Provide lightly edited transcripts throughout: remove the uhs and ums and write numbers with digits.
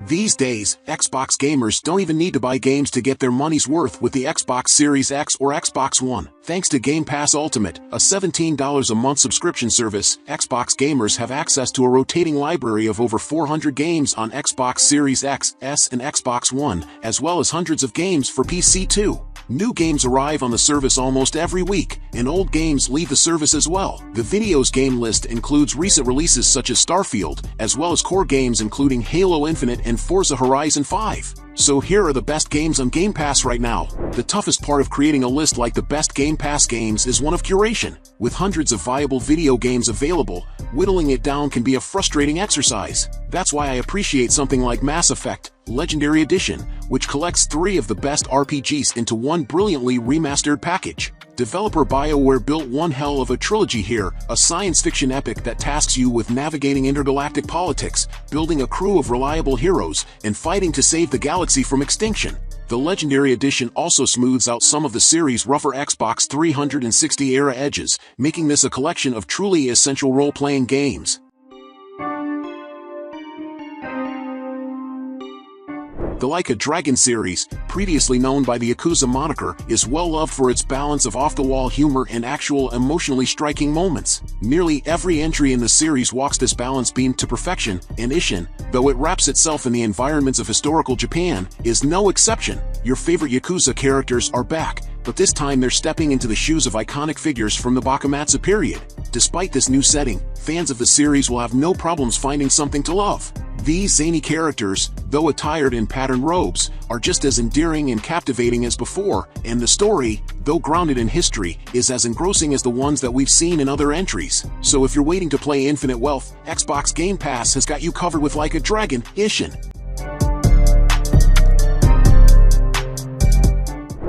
These days, Xbox gamers don't even need to buy games to get their money's worth with the Xbox Series X or Xbox One. Thanks to Game Pass Ultimate, a $17 a month subscription service, Xbox gamers have access to a rotating library of over 400 games on Xbox Series X, S, and Xbox One, as well as hundreds of games for PC too. New games arrive on the service almost every week, and old games leave the service as well. The video's game list includes recent releases such as Starfield, as well as core games including Halo Infinite and Forza Horizon 5. So here are the best games on Game Pass right now. The toughest part of creating a list like the best Game Pass games is one of curation. With hundreds of viable video games available, whittling it down can be a frustrating exercise. That's why I appreciate something like Mass Effect Legendary Edition, which collects 3 of the best RPGs into one brilliantly remastered package. Developer BioWare built one hell of a trilogy here, a science fiction epic that tasks you with navigating intergalactic politics, building a crew of reliable heroes, and fighting to save the galaxy from extinction. The Legendary Edition also smooths out some of the series' rougher Xbox 360-era edges, making this a collection of truly essential role-playing games. The Like a Dragon series, previously known by the Yakuza moniker, is well loved for its balance of off-the-wall humor and actual emotionally striking moments. Nearly every entry in the series walks this balance beam to perfection, and Ishin, though it wraps itself in the environments of historical Japan, is no exception. Your favorite Yakuza characters are back, but this time they're stepping into the shoes of iconic figures from the Bakumatsu period. Despite this new setting, fans of the series will have no problems finding something to love. These zany characters, though attired in patterned robes, are just as endearing and captivating as before, and the story, though grounded in history, is as engrossing as the ones that we've seen in other entries. So if you're waiting to play Infinite Wealth, Xbox Game Pass has got you covered with Like a Dragon, Ishin.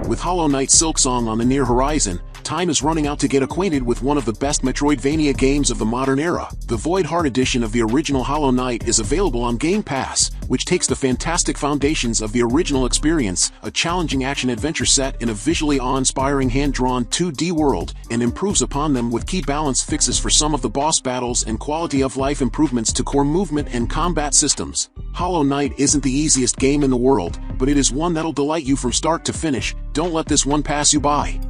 With Hollow Knight Silksong on the near horizon, time is running out to get acquainted with one of the best Metroidvania games of the modern era. The Void Heart edition of the original Hollow Knight is available on Game Pass, which takes the fantastic foundations of the original experience, a challenging action-adventure set in a visually awe-inspiring hand-drawn 2D world, and improves upon them with key balance fixes for some of the boss battles and quality-of-life improvements to core movement and combat systems. Hollow Knight isn't the easiest game in the world, but it is one that'll delight you from start to finish. Don't let this one pass you by.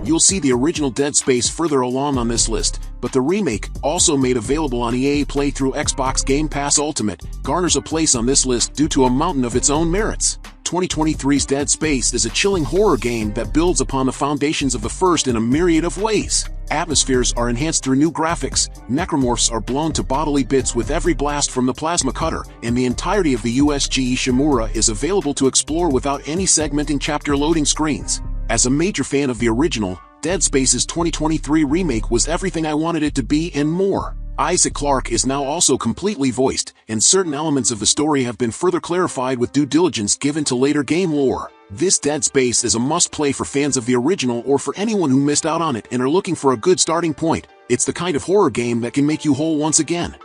You'll see the original Dead Space further along on this list, but the remake, also made available on EA Play through Xbox Game Pass Ultimate, garners a place on this list due to a mountain of its own merits. 2023's Dead Space is a chilling horror game that builds upon the foundations of the first in a myriad of ways. Atmospheres are enhanced through new graphics, necromorphs are blown to bodily bits with every blast from the plasma cutter, and the entirety of the USG Ishimura is available to explore without any segmenting chapter loading screens. As a major fan of the original, Dead Space's 2023 remake was everything I wanted it to be and more. Isaac Clarke is now also completely voiced, and certain elements of the story have been further clarified with due diligence given to later game lore. This Dead Space is a must-play for fans of the original or for anyone who missed out on it and are looking for a good starting point. It's the kind of horror game that can make you whole once again.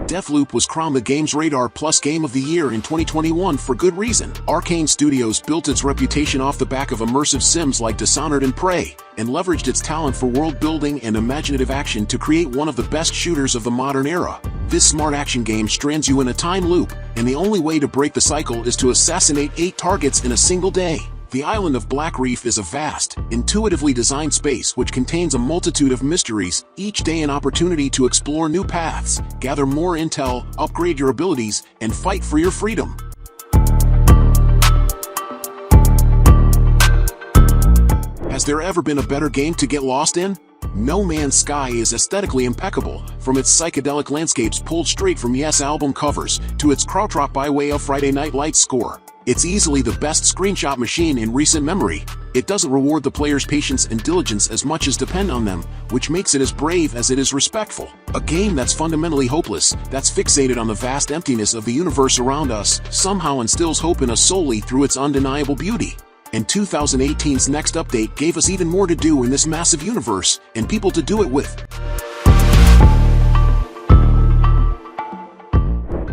Deathloop was crowned the Games Radar Plus Game of the Year in 2021 for good reason. Arcane Studios built its reputation off the back of immersive sims like Dishonored and Prey, and leveraged its talent for world building and imaginative action to create one of the best shooters of the modern era. This smart action game strands you in a time loop, and the only way to break the cycle is to assassinate 8 targets in a single day. The island of Black Reef is a vast, intuitively designed space which contains a multitude of mysteries, each day an opportunity to explore new paths, gather more intel, upgrade your abilities, and fight for your freedom. Has there ever been a better game to get lost in? No Man's Sky is aesthetically impeccable, from its psychedelic landscapes pulled straight from Yes album covers, to its krautrock by way of Friday Night Lights score. It's easily the best screenshot machine in recent memory. It doesn't reward the player's patience and diligence as much as depend on them, which makes it as brave as it is respectful. A game that's fundamentally hopeless, that's fixated on the vast emptiness of the universe around us, somehow instills hope in us solely through its undeniable beauty. And 2018's next update gave us even more to do in this massive universe, and people to do it with.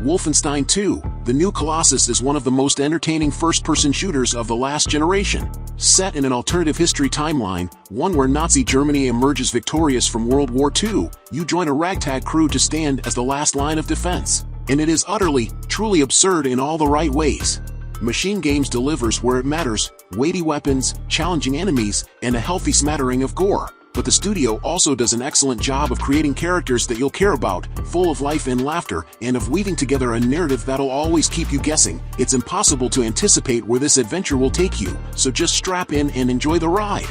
Wolfenstein 2, the new Colossus is one of the most entertaining first-person shooters of the last generation. Set in an alternative history timeline, one where Nazi Germany emerges victorious from World War II, you join a ragtag crew to stand as the last line of defense. And it is utterly, truly absurd in all the right ways. Machine Games delivers where it matters: weighty weapons, challenging enemies, and a healthy smattering of gore. But the studio also does an excellent job of creating characters that you'll care about, full of life and laughter, and of weaving together a narrative that'll always keep you guessing. It's impossible to anticipate where this adventure will take you, so just strap in and enjoy the ride.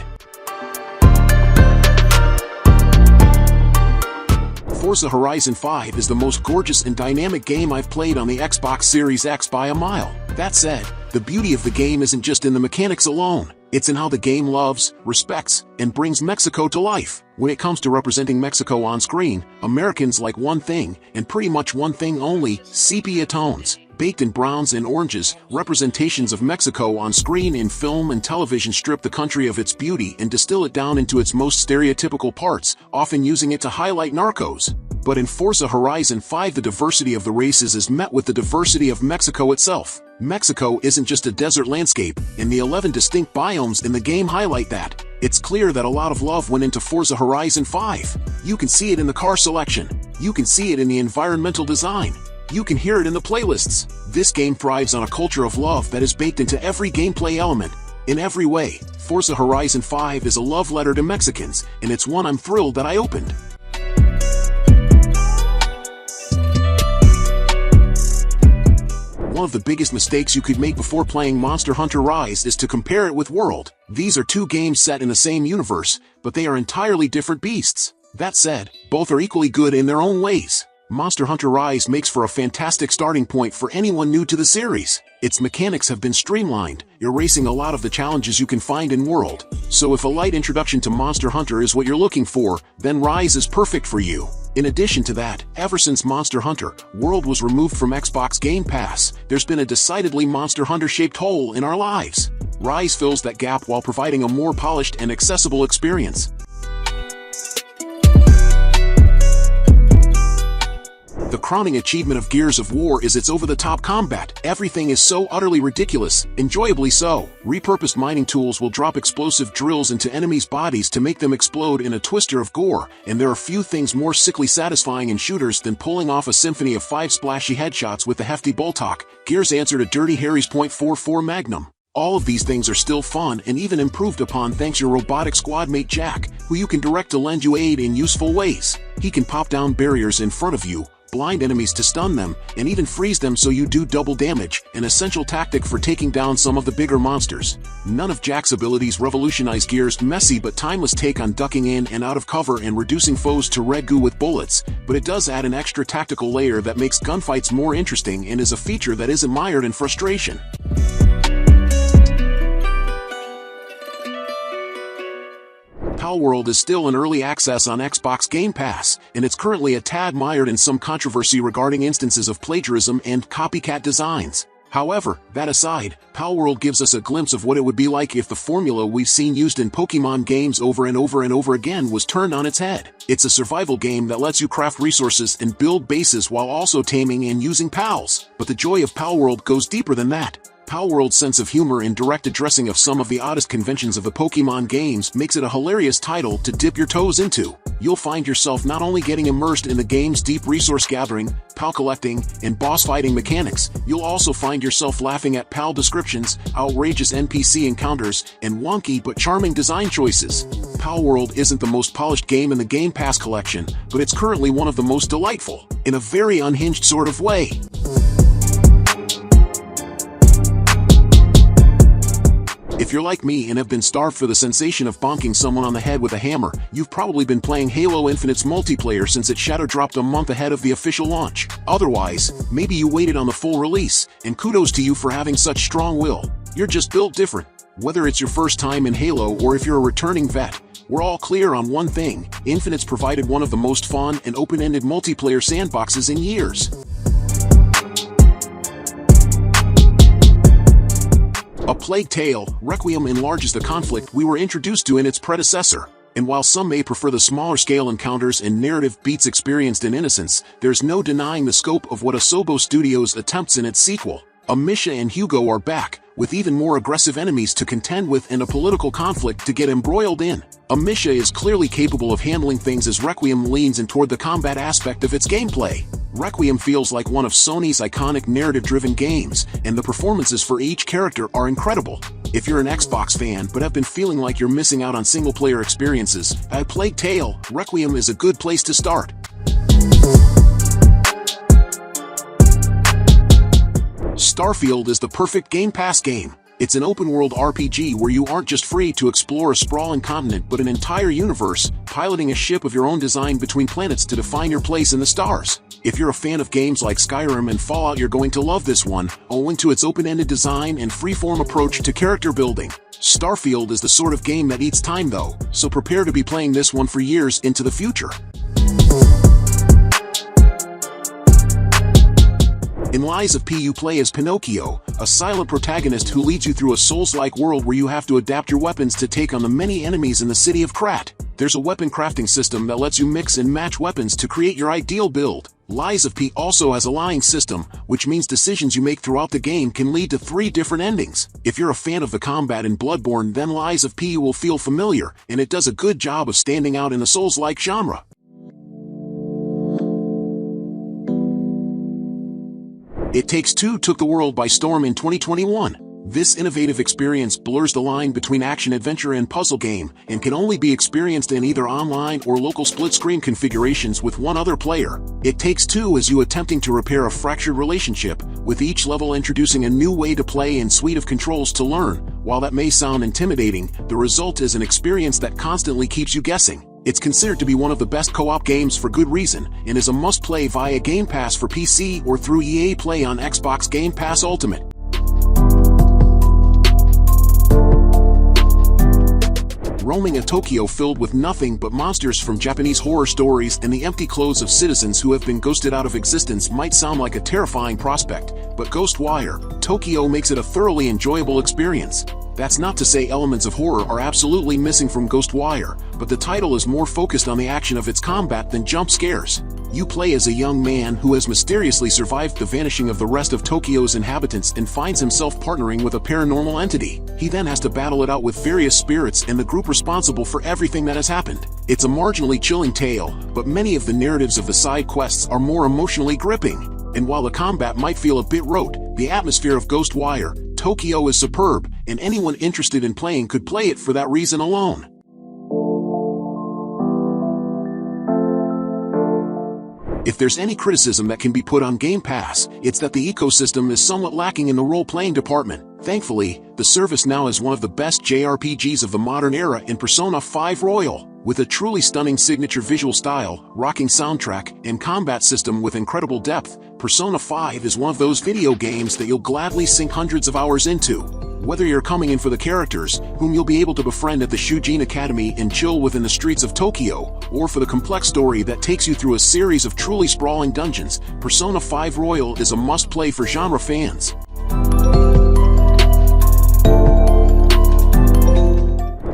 Forza Horizon 5 is the most gorgeous and dynamic game I've played on the Xbox Series X by a mile. That said, the beauty of the game isn't just in the mechanics alone. It's in how the game loves, respects, and brings Mexico to life. When it comes to representing Mexico on screen, Americans like one thing, and pretty much one thing only: sepia tones. Baked in browns and oranges, representations of Mexico on screen in film and television strip the country of its beauty and distill it down into its most stereotypical parts, often using it to highlight narcos. But in Forza Horizon 5, the diversity of the races is met with the diversity of Mexico itself. Mexico isn't just a desert landscape, and the 11 distinct biomes in the game highlight that. It's clear that a lot of love went into Forza Horizon 5. You can see it in the car selection. You can see it in the environmental design. You can hear it in the playlists. This game thrives on a culture of love that is baked into every gameplay element. In every way, Forza Horizon 5 is a love letter to Mexicans, and it's one I'm thrilled that I opened. One of the biggest mistakes you could make before playing Monster Hunter Rise is to compare it with World. These are two games set in the same universe, but they are entirely different beasts. That said, both are equally good in their own ways. Monster Hunter Rise makes for a fantastic starting point for anyone new to the series. Its mechanics have been streamlined, erasing a lot of the challenges you can find in World. So if a light introduction to Monster Hunter is what you're looking for, then Rise is perfect for you. In addition to that, ever since Monster Hunter World was removed from Xbox Game Pass, there's been a decidedly Monster Hunter-shaped hole in our lives. Rise fills that gap while providing a more polished and accessible experience. The crowning achievement of Gears of War is its over-the-top combat. Everything is so utterly ridiculous, enjoyably so. Repurposed mining tools will drop explosive drills into enemies' bodies to make them explode in a twister of gore, and there are few things more sickly satisfying in shooters than pulling off a symphony of 5 splashy headshots with a hefty Boltok. Gears answered to Dirty Harry's .44 Magnum. All of these things are still fun and even improved upon thanks to your robotic squad mate Jack, who you can direct to lend you aid in useful ways. He can pop down barriers in front of you, blind enemies to stun them, and even freeze them so you do double damage, an essential tactic for taking down some of the bigger monsters. None of Jack's abilities revolutionize Gears' messy but timeless take on ducking in and out of cover and reducing foes to red goo with bullets, but it does add an extra tactical layer that makes gunfights more interesting and is a feature that isn't mired in frustration. Palworld is still in early access on Xbox Game Pass, and it's currently a tad mired in some controversy regarding instances of plagiarism and copycat designs. However, that aside, Palworld gives us a glimpse of what it would be like if the formula we've seen used in Pokemon games over and over and over again was turned on its head. It's a survival game that lets you craft resources and build bases while also taming and using pals. But the joy of Palworld goes deeper than that. Palworld's sense of humor and direct addressing of some of the oddest conventions of the Pokemon games makes it a hilarious title to dip your toes into. You'll find yourself not only getting immersed in the game's deep resource gathering, pal collecting, and boss fighting mechanics, you'll also find yourself laughing at pal descriptions, outrageous NPC encounters, and wonky but charming design choices. Palworld isn't the most polished game in the Game Pass collection, but it's currently one of the most delightful, in a very unhinged sort of way. If you're like me and have been starved for the sensation of bonking someone on the head with a hammer, you've probably been playing Halo Infinite's multiplayer since it shadow dropped a month ahead of the official launch. Otherwise, maybe you waited on the full release, and kudos to you for having such strong will. You're just built different. Whether it's your first time in Halo or if you're a returning vet, we're all clear on one thing: Infinite's provided one of the most fun and open-ended multiplayer sandboxes in years. A Plague Tale, Requiem enlarges the conflict we were introduced to in its predecessor. And while some may prefer the smaller-scale encounters and narrative beats experienced in Innocence, there's no denying the scope of what Asobo Studios attempts in its sequel. Amnesia and Hugo are back, with even more aggressive enemies to contend with and a political conflict to get embroiled in. Amnesia is clearly capable of handling things as Requiem leans in toward the combat aspect of its gameplay. Requiem feels like one of Sony's iconic narrative-driven games, and the performances for each character are incredible. If you're an Xbox fan but have been feeling like you're missing out on single-player experiences, A Plague Tale: Requiem is a good place to start. Starfield is the perfect Game Pass game. It's an open-world RPG where you aren't just free to explore a sprawling continent but an entire universe, piloting a ship of your own design between planets to define your place in the stars. If you're a fan of games like Skyrim and Fallout, you're going to love this one, owing to its open-ended design and free-form approach to character building. Starfield is the sort of game that eats time though, so prepare to be playing this one for years into the future. In Lies of P, you play as Pinocchio, a silent protagonist who leads you through a Souls-like world where you have to adapt your weapons to take on the many enemies in the city of Krat. There's a weapon crafting system that lets you mix and match weapons to create your ideal build. Lies of P also has a lying system, which means decisions you make throughout the game can lead to 3 different endings. If you're a fan of the combat in Bloodborne, then Lies of P will feel familiar, and it does a good job of standing out in the Souls-like genre. It Takes Two took the world by storm in 2021. This innovative experience blurs the line between action-adventure and puzzle game, and can only be experienced in either online or local split-screen configurations with one other player. It Takes Two is you attempting to repair a fractured relationship, with each level introducing a new way to play and suite of controls to learn. While that may sound intimidating, the result is an experience that constantly keeps you guessing. It's considered to be one of the best co-op games for good reason, and is a must-play via Game Pass for PC or through EA Play on Xbox Game Pass Ultimate. Roaming a Tokyo filled with nothing but monsters from Japanese horror stories and the empty clothes of citizens who have been ghosted out of existence might sound like a terrifying prospect, but Ghostwire, Tokyo makes it a thoroughly enjoyable experience. That's not to say elements of horror are absolutely missing from Ghostwire, but the title is more focused on the action of its combat than jump scares. You play as a young man who has mysteriously survived the vanishing of the rest of Tokyo's inhabitants and finds himself partnering with a paranormal entity. He then has to battle it out with various spirits and the group responsible for everything that has happened. It's a marginally chilling tale, but many of the narratives of the side quests are more emotionally gripping. And while the combat might feel a bit rote, the atmosphere of Ghostwire, Tokyo is superb, and anyone interested in playing could play it for that reason alone. If there's any criticism that can be put on Game Pass, it's that the ecosystem is somewhat lacking in the role-playing department. Thankfully, the service now is one of the best JRPGs of the modern era in Persona 5 Royal. With a truly stunning signature visual style, rocking soundtrack, and combat system with incredible depth, Persona 5 is one of those video games that you'll gladly sink hundreds of hours into. Whether you're coming in for the characters, whom you'll be able to befriend at the Shujin Academy and chill within the streets of Tokyo, or for the complex story that takes you through a series of truly sprawling dungeons, Persona 5 Royal is a must-play for genre fans.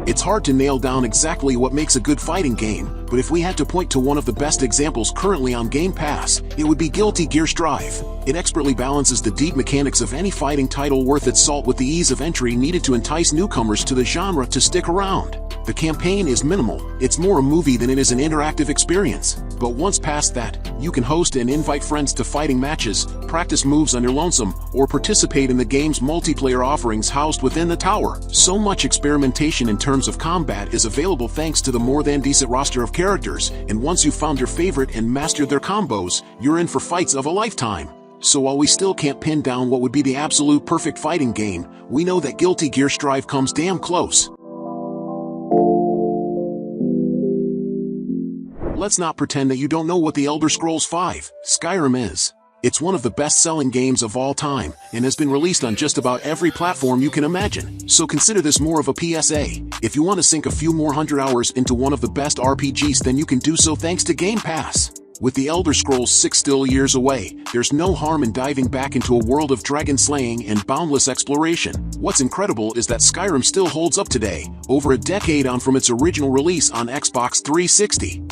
It's hard to nail down exactly what makes a good fighting game, but if we had to point to one of the best examples currently on Game Pass, it would be Guilty Gear Strive. It expertly balances the deep mechanics of any fighting title worth its salt with the ease of entry needed to entice newcomers to the genre to stick around. The campaign is minimal, it's more a movie than it is an interactive experience. But once past that, you can host and invite friends to fighting matches, practice moves on your lonesome, or participate in the game's multiplayer offerings housed within the tower. So much experimentation in terms of combat is available thanks to the more than decent roster of characters, and once you've found your favorite and mastered their combos, you're in for fights of a lifetime. So while we still can't pin down what would be the absolute perfect fighting game, we know that Guilty Gear Strive comes damn close. Let's not pretend that you don't know what The Elder Scrolls V: Skyrim is. It's one of the best-selling games of all time, and has been released on just about every platform you can imagine. So consider this more of a PSA. If you want to sink a few more 100 hours into one of the best RPGs, then you can do so thanks to Game Pass. With The Elder Scrolls 6 still years away, there's no harm in diving back into a world of dragon slaying and boundless exploration. What's incredible is that Skyrim still holds up today, over a decade on from its original release on Xbox 360.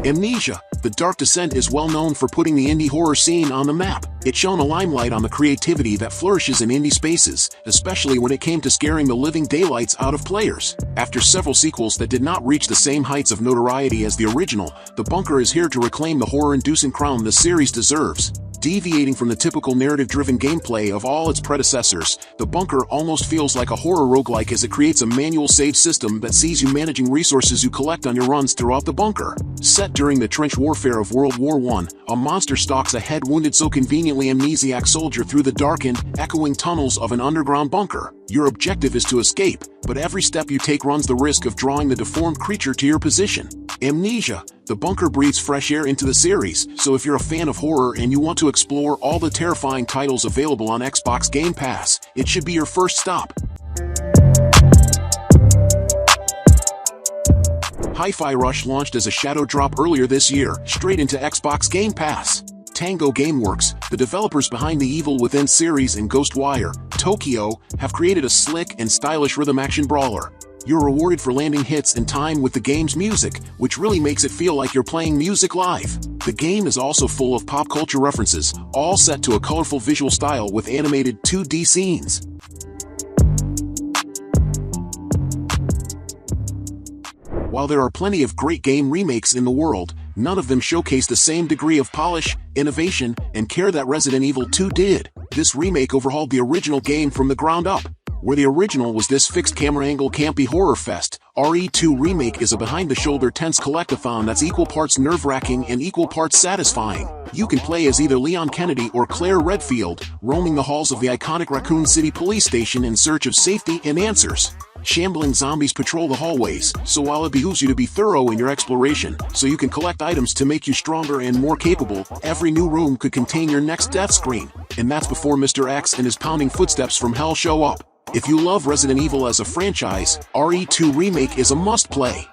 Amnesia, The Dark Descent is well known for putting the indie horror scene on the map. It shone a limelight on the creativity that flourishes in indie spaces, especially when it came to scaring the living daylights out of players. After several sequels that did not reach the same heights of notoriety as the original, The Bunker is here to reclaim the horror-inducing crown the series deserves. Deviating from the typical narrative-driven gameplay of all its predecessors, The Bunker almost feels like a horror roguelike as it creates a manual save system that sees you managing resources you collect on your runs throughout the bunker. Set during the trench warfare of World War I, a monster stalks a head-wounded so conveniently amnesiac soldier through the darkened, echoing tunnels of an underground bunker. Your objective is to escape, but every step you take runs the risk of drawing the deformed creature to your position. Amnesia. The Bunker breathes fresh air into the series, so if you're a fan of horror and you want to explore all the terrifying titles available on Xbox Game Pass, it should be your first stop. Hi-Fi Rush launched as a shadow drop earlier this year, straight into Xbox Game Pass. Tango Gameworks, the developers behind the Evil Within series and Ghostwire, Tokyo, have created a slick and stylish rhythm-action brawler. You're rewarded for landing hits in time with the game's music, which really makes it feel like you're playing music live. The game is also full of pop culture references, all set to a colorful visual style with animated 2D scenes. While there are plenty of great game remakes in the world, none of them showcase the same degree of polish, innovation, and care that Resident Evil 2 did. This remake overhauled the original game from the ground up. Where the original was this fixed camera angle campy horror fest, RE2 Remake is a behind-the-shoulder tense collectathon that's equal parts nerve-wracking and equal parts satisfying. You can play as either Leon Kennedy or Claire Redfield, roaming the halls of the iconic Raccoon City police station in search of safety and answers. Shambling zombies patrol the hallways, so while it behooves you to be thorough in your exploration, so you can collect items to make you stronger and more capable, every new room could contain your next death screen. And that's before Mr. X and his pounding footsteps from hell show up. If you love Resident Evil as a franchise, RE2 Remake is a must-play.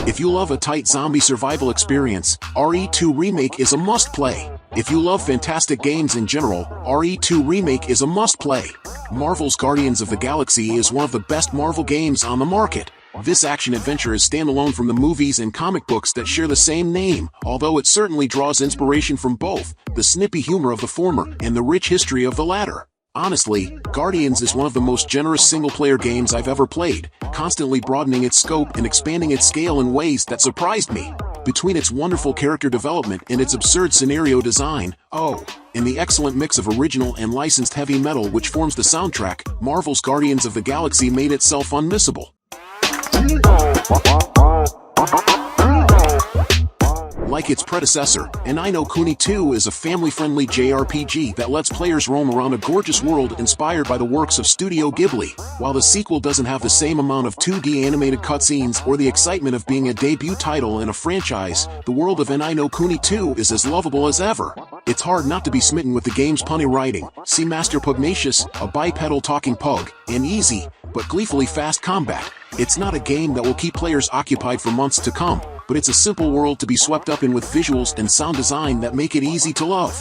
If you love a tight zombie survival experience, RE2 Remake is a must-play. If you love fantastic games in general, RE2 Remake is a must-play. Marvel's Guardians of the Galaxy is one of the best Marvel games on the market. This action-adventure is standalone from the movies and comic books that share the same name, although it certainly draws inspiration from both, the snippy humor of the former and the rich history of the latter. Honestly, Guardians is one of the most generous single-player games I've ever played, constantly broadening its scope and expanding its scale in ways that surprised me. Between its wonderful character development and its absurd scenario design, and the excellent mix of original and licensed heavy metal which forms the soundtrack, Marvel's Guardians of the Galaxy made itself unmissable. Like its predecessor, Ni no Kuni 2 is a family-friendly JRPG that lets players roam around a gorgeous world inspired by the works of Studio Ghibli. While the sequel doesn't have the same amount of 2D animated cutscenes or the excitement of being a debut title in a franchise, the world of Ni no Kuni 2 is as lovable as ever. It's hard not to be smitten with the game's punny writing, see Master Pugnacious, a bipedal talking pug, and easy, but gleefully fast combat. It's not a game that will keep players occupied for months to come, but it's a simple world to be swept up in with visuals and sound design that make it easy to love.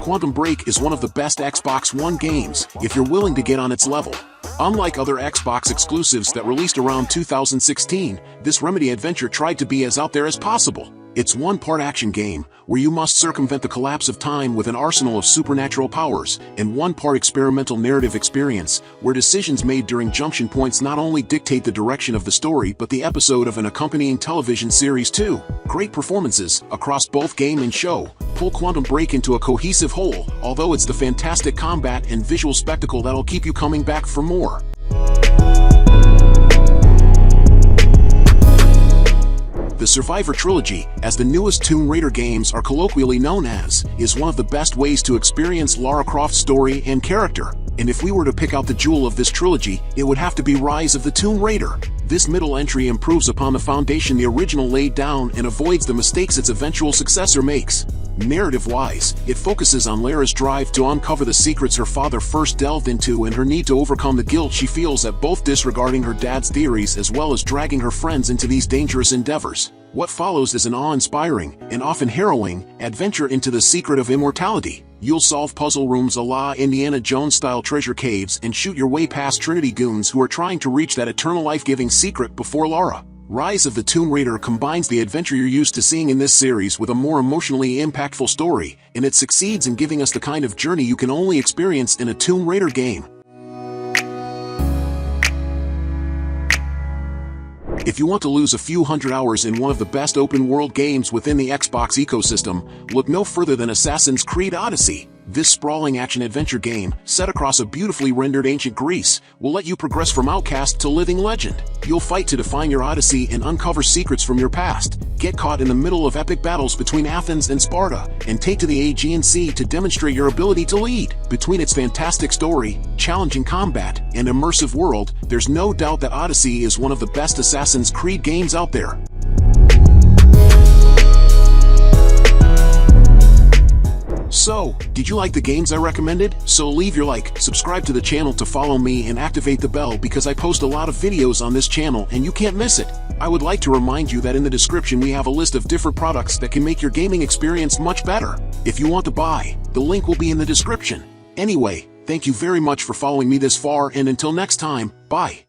Quantum Break is one of the best Xbox One games, if you're willing to get on its level. Unlike other Xbox exclusives that released around 2016, this Remedy adventure tried to be as out there as possible. It's one-part action game, where you must circumvent the collapse of time with an arsenal of supernatural powers, and one-part experimental narrative experience, where decisions made during junction points not only dictate the direction of the story but the episode of an accompanying television series too. Great performances, across both game and show, pull Quantum Break into a cohesive whole, although it's the fantastic combat and visual spectacle that'll keep you coming back for more. The Survivor Trilogy, as the newest Tomb Raider games are colloquially known as, is one of the best ways to experience Lara Croft's story and character. And if we were to pick out the jewel of this trilogy, it would have to be Rise of the Tomb Raider. This middle entry improves upon the foundation the original laid down and avoids the mistakes its eventual successor makes. Narrative-wise, it focuses on Lara's drive to uncover the secrets her father first delved into and her need to overcome the guilt she feels at both disregarding her dad's theories as well as dragging her friends into these dangerous endeavors. What follows is an awe-inspiring, and often harrowing, adventure into the secret of immortality. You'll solve puzzle rooms a la Indiana Jones-style treasure caves and shoot your way past Trinity goons who are trying to reach that eternal life-giving secret before Lara. Rise of the Tomb Raider combines the adventure you're used to seeing in this series with a more emotionally impactful story, and it succeeds in giving us the kind of journey you can only experience in a Tomb Raider game. If you want to lose a few hundred hours in one of the best open-world games within the Xbox ecosystem, look no further than Assassin's Creed Odyssey. This sprawling action-adventure game, set across a beautifully rendered ancient Greece, will let you progress from outcast to living legend. You'll fight to define your Odyssey and uncover secrets from your past, get caught in the middle of epic battles between Athens and Sparta, and take to the Aegean Sea to demonstrate your ability to lead. Between its fantastic story, challenging combat, and immersive world, there's no doubt that Odyssey is one of the best Assassin's Creed games out there. So, did you like the games I recommended? So leave your like, subscribe to the channel to follow me and activate the bell because I post a lot of videos on this channel and you can't miss it. I would like to remind you that in the description we have a list of different products that can make your gaming experience much better. If you want to buy, the link will be in the description. Anyway, thank you very much for following me this far and until next time, bye.